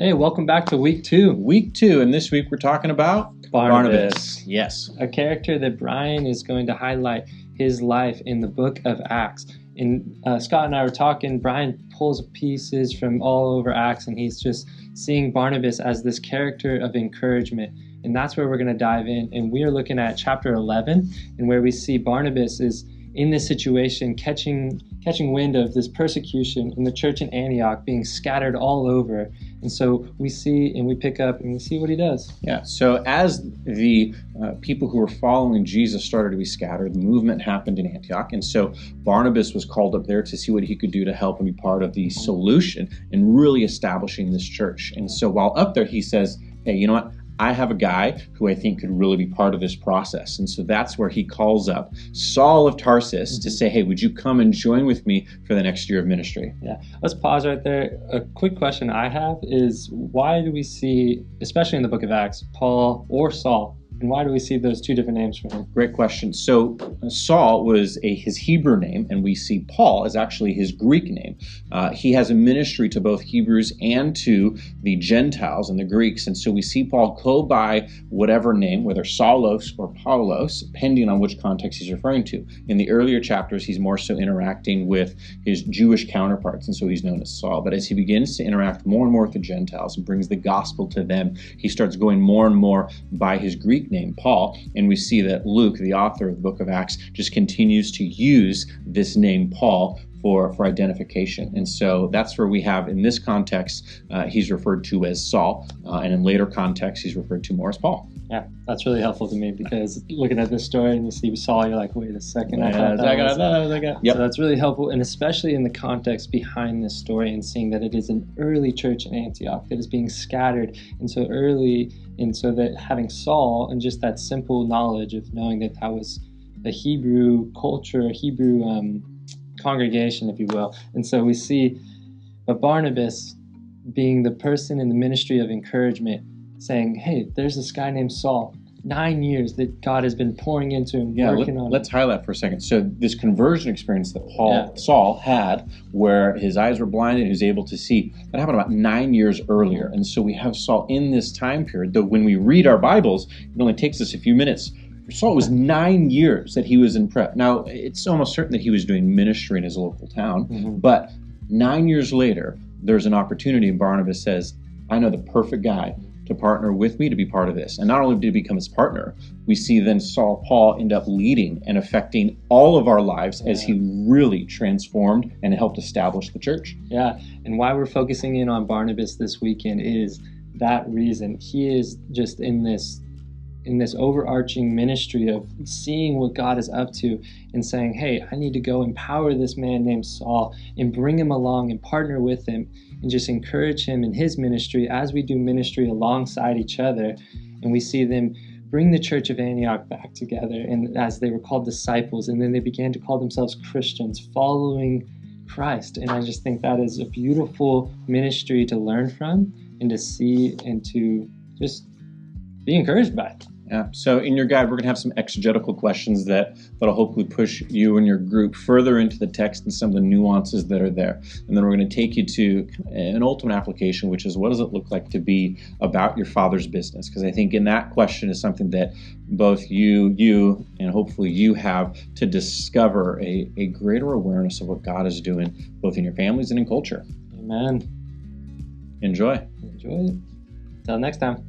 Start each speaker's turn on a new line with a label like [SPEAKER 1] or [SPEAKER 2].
[SPEAKER 1] Hey, welcome back to week 2.
[SPEAKER 2] Week 2, and this week we're talking about
[SPEAKER 1] Barnabas.
[SPEAKER 2] Yes.
[SPEAKER 1] A character that Brian is going to highlight his life in the book of Acts. And Scott and I were talking, Brian pulls pieces from all over Acts, and he's just seeing Barnabas as this character of encouragement. And that's where we're going to dive in. And we are looking at chapter 11, and where we see Barnabas is in this situation, catching wind of this persecution in the church in Antioch being scattered all over. And so we see and we pick up and we see what he does.
[SPEAKER 2] Yeah, so as the people who were following Jesus started to be scattered, the movement happened in Antioch. And so Barnabas was called up there to see what he could do to help and be part of the solution in really establishing this church. And so while up there, he says, hey, you know what? I have a guy who I think could really be part of this process. And so that's where he calls up Saul of Tarsus to say, hey, would you come and join with me for the next year of ministry?
[SPEAKER 1] Yeah, let's pause right there. A quick question I have is, why do we see, especially in the book of Acts, Paul or Saul? And why do we see those two different names for him?
[SPEAKER 2] Great question. So Saul was his Hebrew name, and we see Paul as actually his Greek name. He has a ministry to both Hebrews and to the Gentiles and the Greeks. And so we see Paul go by whatever name, whether Saulos or Paulos, depending on which context he's referring to. In the earlier chapters, he's more so interacting with his Jewish counterparts, and so he's known as Saul. But as he begins to interact more and more with the Gentiles and brings the gospel to them, he starts going more and more by his Greek name, Paul, and we see that Luke, the author of the book of Acts, just continues to use this name Paul for identification. And so that's where we have, in this context, he's referred to as Saul, and in later contexts, he's referred to more as Paul.
[SPEAKER 1] Yeah, that's really helpful to me, because looking at this story and you see Saul, you're like, wait a second.
[SPEAKER 2] Yep.
[SPEAKER 1] So that's really helpful, and especially in the context behind this story and seeing that it is an early church in Antioch that is being scattered, and so early, and so that having Saul and just that simple knowledge of knowing that that was a Hebrew culture, a Hebrew congregation, if you will. And so we see Barnabas being the person in the ministry of encouragement, saying, hey, there's this guy named Saul, 9 years that God has been pouring into him, working on.
[SPEAKER 2] Let's highlight for a second. So this conversion experience that Saul had, where his eyes were blinded, he was able to see, that happened about 9 years earlier. And so we have Saul in this time period, though when we read our Bibles, it only takes us a few minutes. For Saul, it was 9 years that he was in prep. Now, it's almost certain that he was doing ministry in his local town, but 9 years later, there's an opportunity, and Barnabas says, I know the perfect guy to partner with me to be part of this. And not only did he become his partner, we see then Paul end up leading and affecting all of our lives as he really transformed and helped establish the church.
[SPEAKER 1] Yeah, and why we're focusing in on Barnabas this weekend is that reason. He is just in this overarching ministry of seeing what God is up to and saying, hey, I need to go empower this man named Saul and bring him along and partner with him and just encourage him in his ministry as we do ministry alongside each other. And we see them bring the church of Antioch back together, and as they were called disciples, and then they began to call themselves Christians, following Christ. And I just think that is a beautiful ministry to learn from and to see and to just be encouraged by it.
[SPEAKER 2] Yeah. So in your guide, we're going to have some exegetical questions that'll hopefully push you and your group further into the text and some of the nuances that are there. And then we're going to take you to an ultimate application, which is, what does it look like to be about your Father's business? Because I think in that question is something that both you, and hopefully you have to discover a greater awareness of what God is doing, both in your families and in culture.
[SPEAKER 1] Amen.
[SPEAKER 2] Enjoy.
[SPEAKER 1] Enjoy it. Till next time.